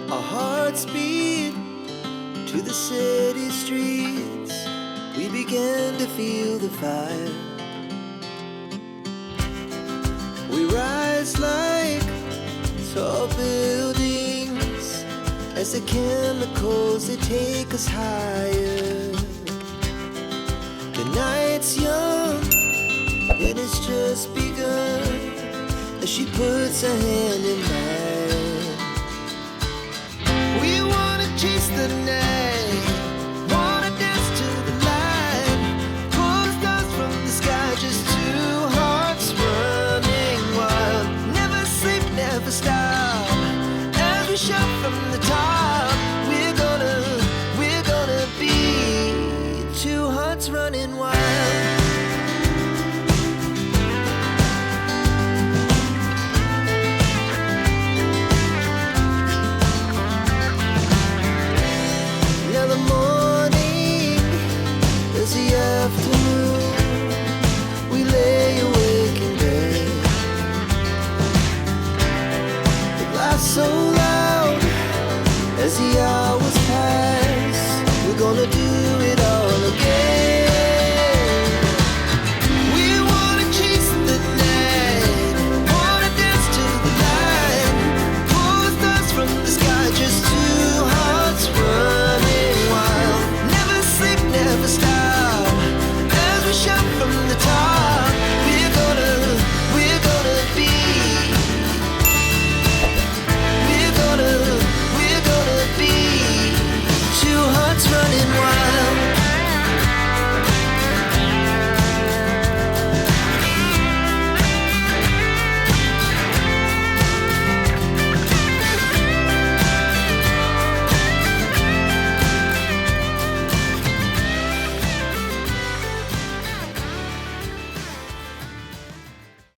Our hearts beat to the city streets. We began to feel the fire. We rise like tall buildings as the chemicals, they take us higher. The night's young and it's just begun as she puts her hand in mine. We wanna chase the night, wanna dance to the light, pull stars from the sky, just two hearts running wild. Never sleep, never stop, as we shout from the top. We're gonna be two hearts running wild. Afternoon, we lay awake in bed. It laughs so loud as the hours